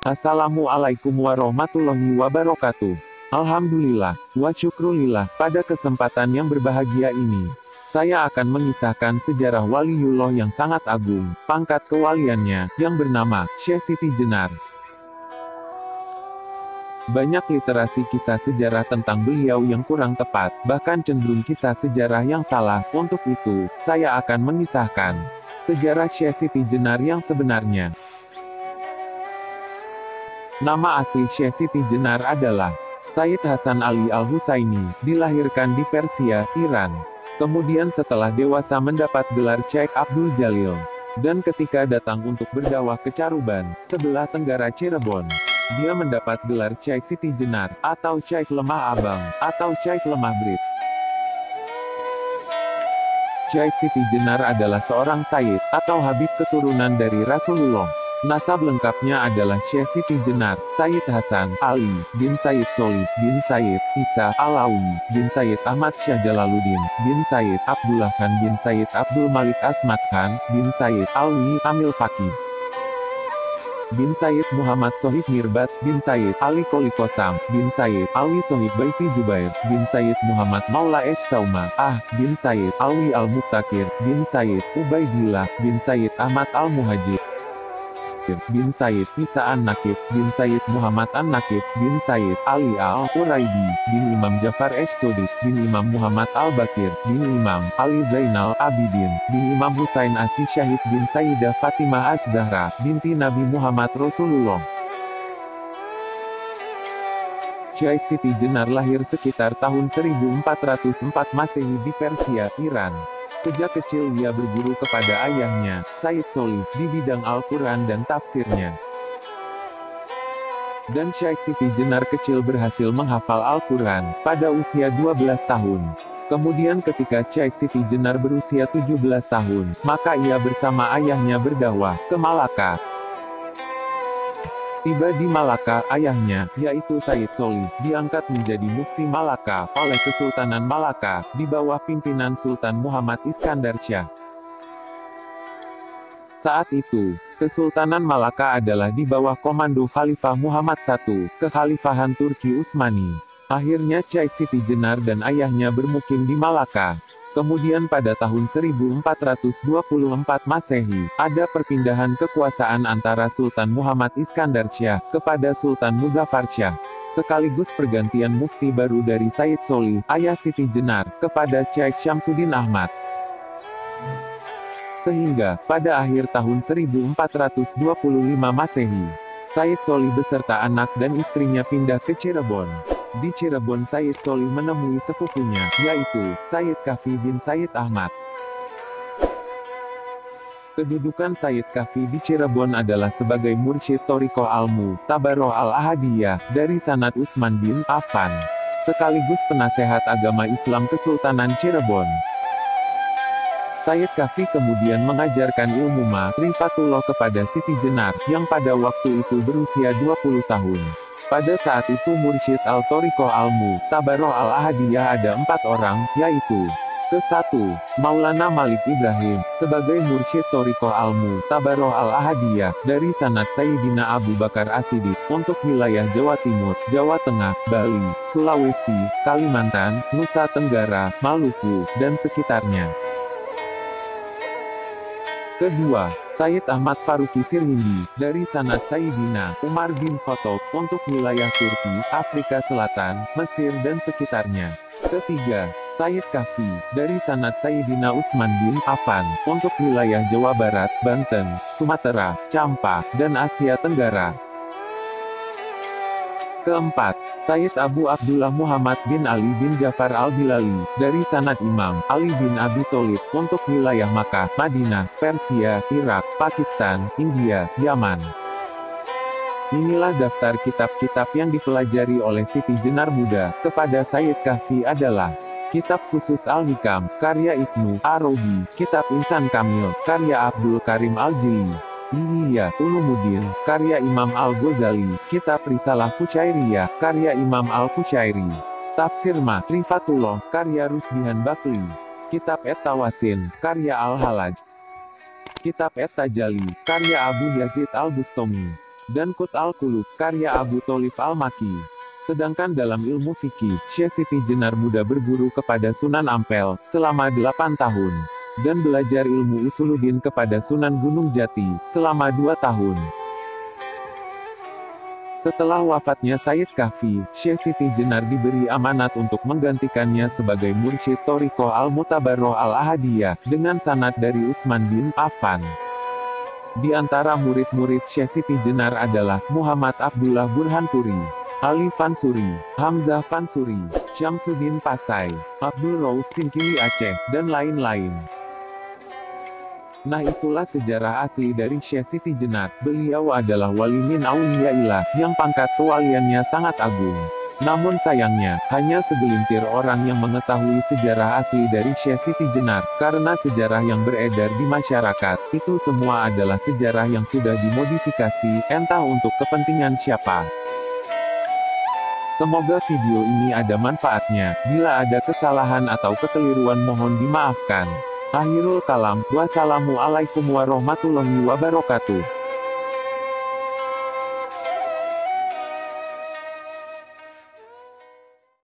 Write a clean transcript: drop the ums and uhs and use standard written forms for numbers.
Assalamualaikum warahmatullahi wabarakatuh. Alhamdulillah, wa syukrulillah, pada kesempatan yang berbahagia ini, saya akan mengisahkan sejarah waliullah yang sangat agung, pangkat kewaliannya, yang bernama Syekh Siti Jenar. Banyak literasi kisah sejarah tentang beliau yang kurang tepat, bahkan cenderung kisah sejarah yang salah. Untuk itu, saya akan mengisahkan sejarah Syekh Siti Jenar yang sebenarnya. Nama asli Syekh Siti Jenar adalah Sayyid Hasan Ali Al-Husaini, dilahirkan di Persia, Iran. Kemudian setelah dewasa mendapat gelar Syekh Abdul Jalil. Dan ketika datang untuk berdakwah ke Caruban, sebelah tenggara Cirebon, dia mendapat gelar Syekh Siti Jenar, atau Syekh Lemah Abang, atau Syekh Lemah Brit. Syekh Siti Jenar adalah seorang Sayyid, atau Habib keturunan dari Rasulullah. Nasab lengkapnya adalah Syekh Siti Jenar, Sayyid Hasan, Ali, bin Sayyid Solih, bin Sayyid Isa, Alawi, bin Sayyid Ahmad Syah Jalaluddin, bin Sayyid Abdullah Khan, bin Sayyid Abdul Malik Asmat Khan, bin Sayyid Alwi Amil Faqih, bin Sayyid Muhammad Sohib Mirbat, bin Sayyid Ali Koli Kosam, bin Sayyid Alwi Sohib Baiti Jubair, bin Sayyid Muhammad Maula Esh Sauma, bin Sayyid Alwi Al-Muktakir, bin Sayyid Ubaidillah, bin Sayyid Ahmad Al-Muhajir, bin Sayyid Isa An-Nakib, bin Sayyid Muhammad An-Nakib, bin Sayyid Ali Al-Quraidi, bin Imam Jafar Esh-Sodik, bin Imam Muhammad Al-Bakir, bin Imam Ali Zainal Abidin, bin Imam Husain Asy Syahid, bin Sayyidah Fatimah Az-Zahra, binti Nabi Muhammad Rasulullah. Syekh Siti Jenar lahir sekitar tahun 1404 Masehi di Persia, Iran. Sejak kecil ia berguru kepada ayahnya, Sayyid Solih, di bidang Al-Quran dan tafsirnya. Dan Syekh Siti Jenar kecil berhasil menghafal Al-Quran, pada usia 12 tahun. Kemudian ketika Syekh Siti Jenar berusia 17 tahun, maka ia bersama ayahnya berdakwah ke Malaka. Tiba di Malaka, ayahnya, yaitu Sayyid Solih, diangkat menjadi mufti Malaka, oleh Kesultanan Malaka, di bawah pimpinan Sultan Muhammad Iskandar Shah. Saat itu, Kesultanan Malaka adalah di bawah komando Khalifah Muhammad I, Kekhalifahan Turki Utsmani. Akhirnya Syekh Siti Jenar dan ayahnya bermukim di Malaka. Kemudian pada tahun 1424 Masehi, ada perpindahan kekuasaan antara Sultan Muhammad Iskandar Shah kepada Sultan Muzaffar Shah. Sekaligus pergantian mufti baru dari Sayyid Solih, ayah Siti Jenar, kepada Syekh Syamsuddin Ahmad. Sehingga, pada akhir tahun 1425 Masehi, Sayyid Solih beserta anak dan istrinya pindah ke Cirebon. Di Cirebon Sayyid Solih menemui sepupunya, yaitu Sayyid Kafi bin Sayyid Ahmad. Kedudukan Sayyid Kafi di Cirebon adalah sebagai mursyid Thariqah Al-Mu'tabarah Al-Ahadiyah, dari sanad Utsman bin Affan, sekaligus penasehat agama Islam Kesultanan Cirebon. Sayyid Kafi kemudian mengajarkan ilmu ma'rifatullah kepada Siti Jenar, yang pada waktu itu berusia 20 tahun. Pada saat itu mursyid Al-Thariqah Al-Mu'tabarah Al-Ahadiyah ada 4 orang, yaitu ke-1, Maulana Malik Ibrahim, sebagai mursyid Thariqah Al-Mu'tabarah Al-Ahadiyah, dari sanad Sayyidina Abu Bakar As-Siddiq, untuk wilayah Jawa Timur, Jawa Tengah, Bali, Sulawesi, Kalimantan, Nusa Tenggara, Maluku, dan sekitarnya. Kedua, Sayyid Ahmad Faruqi Sirhindi, dari sanad Sayyidina Umar bin Khattab, untuk wilayah Turki, Afrika Selatan, Mesir dan sekitarnya. Ketiga, Sayyid Kafi, dari sanad Sayyidina Utsman bin Affan, untuk wilayah Jawa Barat, Banten, Sumatera, Campa, dan Asia Tenggara. Keempat, Sayyid Abu Abdullah Muhammad bin Ali bin Jafar Al-Bilali, dari sanad Imam Ali bin Abi Tholib, untuk wilayah Makkah, Madinah, Persia, Irak, Pakistan, India, Yaman. Inilah daftar kitab-kitab yang dipelajari oleh Siti Jenar muda, kepada Sayyid Kafi adalah Kitab Fusus Al-Hikam, karya Ibnu Arabi, Kitab Insan Kamil, karya Abdul Karim Al-Jili, Ihya Ulumuddin, karya Imam Al-Ghazali, Kitab Risalah Qucairiyah, karya Imam Al-Qucairi, Tafsir Ma'rifatullah, karya Rusdihan Bakli, Kitab Et-Tawasin, karya Al-Halaj, Kitab Et-Tajali, karya Abu Yazid Al-Bustami, dan Qut al-Qulub, karya Abu Tholib al-Makki. Sedangkan dalam ilmu fikih, Syekh Siti Jenar muda berguru kepada Sunan Ampel, selama 8 tahun. Dan belajar ilmu usuluddin kepada Sunan Gunung Jati, selama 2 tahun. Setelah wafatnya Sayyid Kahfi, Syekh Siti Jenar diberi amanat untuk menggantikannya sebagai mursyid Thariqah Al-Mutabarroh Al-Ahadiyah, dengan sanad dari Utsman bin Affan. Di antara murid-murid Syekh Siti Jenar adalah Muhammad Abdullah Burhanpuri, Ali Fansuri, Hamzah Fansuri, Syamsuddin Pasai, Abdul Rauf Singkili Aceh, dan lain-lain. Nah, itulah sejarah asli dari Syekh Siti Jenar. Beliau adalah wali min auliyaillah, yang pangkat kewaliannya sangat agung. Namun sayangnya, hanya segelintir orang yang mengetahui sejarah asli dari Syekh Siti Jenar, karena sejarah yang beredar di masyarakat, itu semua adalah sejarah yang sudah dimodifikasi, entah untuk kepentingan siapa. Semoga video ini ada manfaatnya. Bila ada kesalahan atau kekeliruan mohon dimaafkan. Akhirul kalam, wassalamualaikum warahmatullahi wabarakatuh.